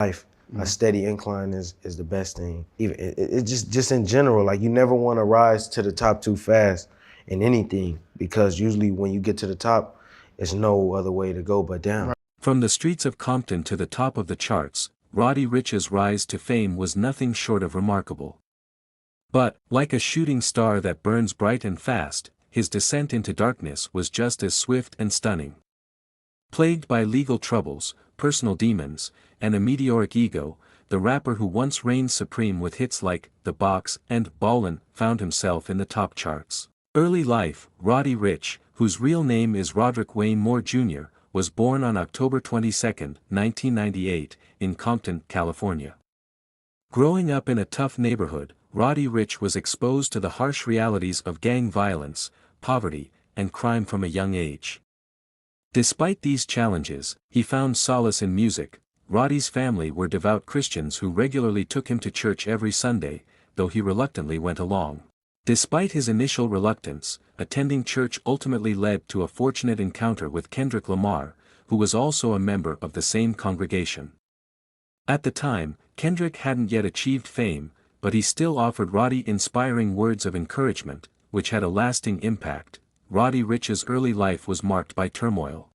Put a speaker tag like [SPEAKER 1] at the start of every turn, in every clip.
[SPEAKER 1] life, a steady incline is the best thing. Even it just in general, like you never want to rise to the top too fast in anything, because usually when you get to the top, there's no other way to go but down.
[SPEAKER 2] From the streets of Compton to the top of the charts, Roddy Ricch's rise to fame was nothing short of remarkable. But, like a shooting star that burns bright and fast, his descent into darkness was just as swift and stunning. Plagued by legal troubles, personal demons, and a meteoric ego, the rapper who once reigned supreme with hits like the Box and Ballin found himself in the top charts. Early life: Roddy Ricch, whose real name is Roderick Wayne Moore Jr., was born on October 22, 1998, in Compton, California. Growing up in a tough neighborhood, Roddy Ricch was exposed to the harsh realities of gang violence, poverty, and crime from a young age. Despite these challenges, he found solace in music. Roddy's family were devout Christians who regularly took him to church every Sunday, though he reluctantly went along. Despite his initial reluctance, attending church ultimately led to a fortunate encounter with Kendrick Lamar, who was also a member of the same congregation. At the time, Kendrick hadn't yet achieved fame, but he still offered Roddy inspiring words of encouragement, which had a lasting impact. Roddy Ricch's early life was marked by turmoil.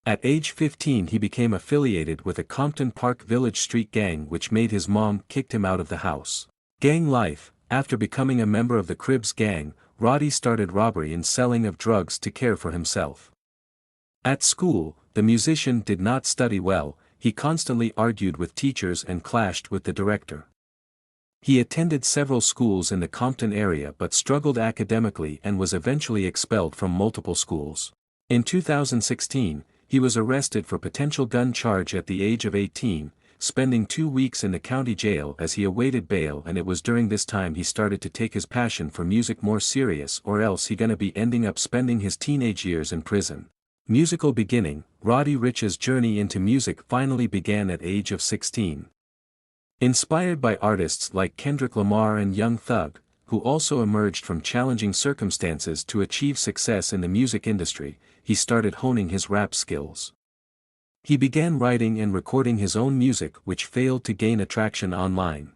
[SPEAKER 2] At age 15 he became affiliated with a Compton Park Village street gang, which made his mom kicked him out of the house. Gang life: after becoming a member of the Cribs gang, Roddy started robbery and selling of drugs to care for himself. At school, the musician did not study well. He constantly argued with teachers and clashed with the director. He attended several schools in the Compton area but struggled academically and was eventually expelled from multiple schools. In 2016, he was arrested for potential gun charge at the age of 18, spending 2 weeks in the county jail as he awaited bail, and it was during this time he started to take his passion for music more serious, or else he gonna be ending up spending his teenage years in prison. Musical beginning: Roddy Ricch's journey into music finally began at age of 16. Inspired by artists like Kendrick Lamar and Young Thug, who also emerged from challenging circumstances to achieve success in the music industry, he started honing his rap skills. He began writing and recording his own music, which failed to gain attraction online.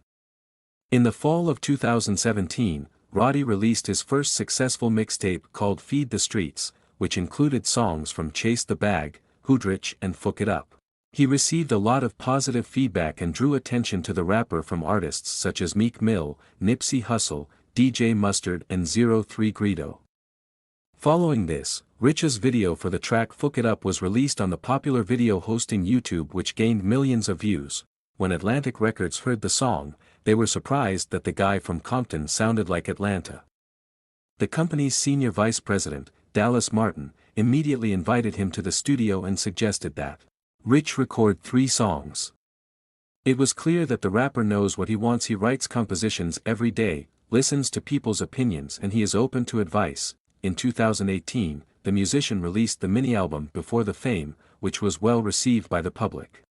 [SPEAKER 2] In the fall of 2017, Roddy released his first successful mixtape called Feed the Streets, which included songs from Chase the Bag, Hoodrich, and Fuck It Up. He received a lot of positive feedback and drew attention to the rapper from artists such as Meek Mill, Nipsey Hussle, DJ Mustard, and 03 Greedo. Following this, Ricch's video for the track Fuck It Up was released on the popular video hosting YouTube, which gained millions of views. When Atlantic Records heard the song, they were surprised that the guy from Compton sounded like Atlanta. The company's senior vice president, Dallas Martin, immediately invited him to the studio and suggested that Ricch record 3 songs. It was clear that the rapper knows what he wants. He writes compositions every day, listens to people's opinions, and he is open to advice. In 2018, the musician released the mini-album Before the Fame, which was well received by the public.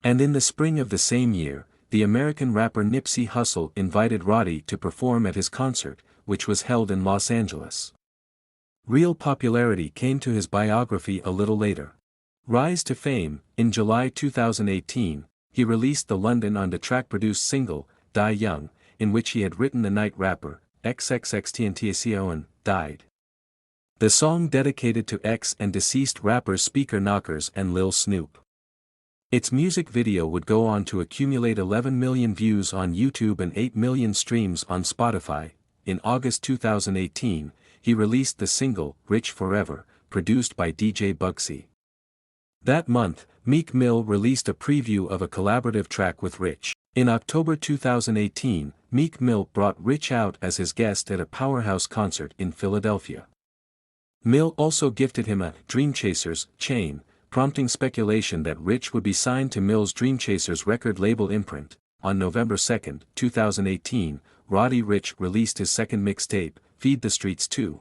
[SPEAKER 2] And in the spring of the same year, the American rapper Nipsey Hussle invited Roddy to perform at his concert, which was held in Los Angeles. Real popularity came to his biography a little later. Rise to fame: in July 2018, he released the London on the track-produced single, Die Young, in which he had written the night rapper, XXXTentacion, died. The song dedicated to ex and deceased rappers Speaker Knockers and Lil Snoop. Its music video would go on to accumulate 11 million views on YouTube and 8 million streams on Spotify. In August 2018, he released the single, Rich Forever, produced by DJ Bugsy. That month, Meek Mill released a preview of a collaborative track with Ricch. In October 2018, Meek Mill brought Ricch out as his guest at a Powerhouse concert in Philadelphia. Mill also gifted him a Dream Chasers chain, prompting speculation that Ricch would be signed to Mill's Dream Chasers record label imprint. On November 2, 2018, Roddy Ricch released his second mixtape, Feed the Streets 2.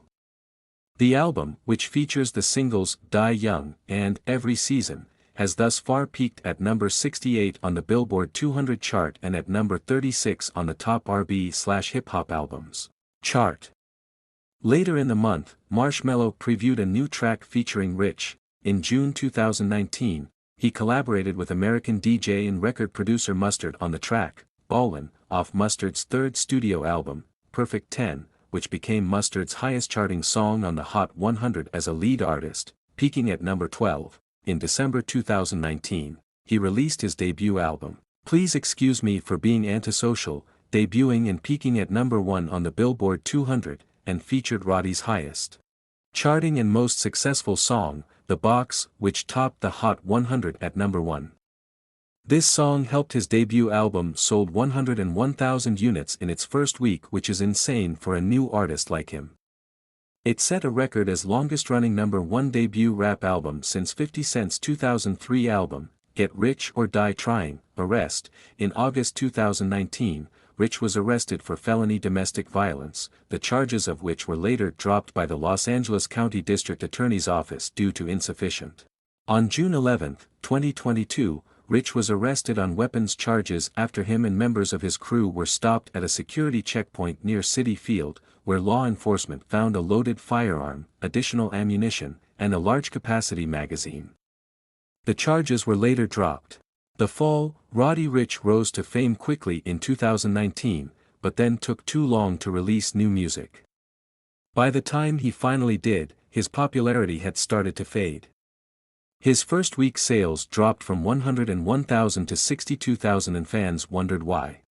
[SPEAKER 2] The album, which features the singles Die Young and Every Season, has thus far peaked at number 68 on the Billboard 200 chart and at number 36 on the top R&B/hip hop albums chart. Later in the month, Marshmello previewed a new track featuring Ricch. In June 2019, He collaborated with American DJ and record producer Mustard on the track, Ballin', off Mustard's third studio album, Perfect 10, which became Mustard's highest-charting song on the Hot 100 as a lead artist, peaking at number 12. In December 2019, he released his debut album, Please Excuse Me for Being Antisocial, debuting and peaking at number 1 on the Billboard 200, and featured Roddy's highest charting and most successful song, The Box, which topped the Hot 100 at number 1. This song helped his debut album sold 101,000 units in its first week, which is insane for a new artist like him. It set a record as longest-running number 1 debut rap album since 50 Cent's 2003 album, Get Rich or Die Trying. Arrest. In August 2019, Ricch was arrested for felony domestic violence, the charges of which were later dropped by the Los Angeles County District Attorney's Office due to insufficient. On June 11, 2022, Ricch was arrested on weapons charges after him and members of his crew were stopped at a security checkpoint near Citi Field, where law enforcement found a loaded firearm, additional ammunition, and a large-capacity magazine. The charges were later dropped. The fall, Roddy Ricch rose to fame quickly in 2019, but then took too long to release new music. By the time he finally did, his popularity had started to fade. His first week sales dropped from 101,000 to 62,000 and fans wondered why.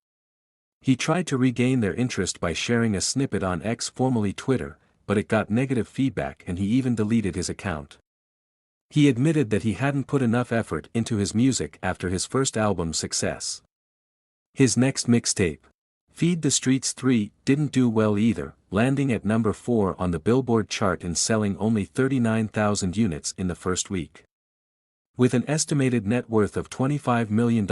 [SPEAKER 2] He tried to regain their interest by sharing a snippet on X, formerly Twitter, but it got negative feedback and he even deleted his account. He admitted that he hadn't put enough effort into his music after his first album's success. His next mixtape, Feed the Streets 3, didn't do well either, landing at number 4 on the Billboard chart and selling only 39,000 units in the first week. With an estimated net worth of $25 million,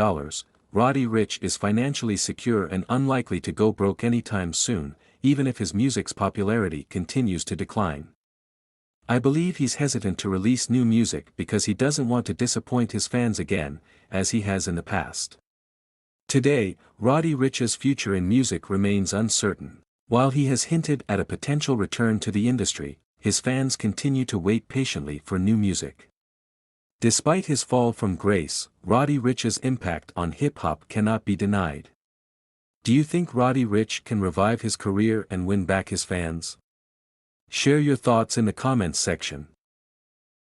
[SPEAKER 2] Roddy Ricch is financially secure and unlikely to go broke anytime soon, even if his music's popularity continues to decline. I believe he's hesitant to release new music because he doesn't want to disappoint his fans again, as he has in the past. Today, Roddy Ricch's future in music remains uncertain. While he has hinted at a potential return to the industry, his fans continue to wait patiently for new music. Despite his fall from grace, Roddy Ricch's impact on hip-hop cannot be denied. Do you think Roddy Ricch can revive his career and win back his fans? Share your thoughts in the comments section.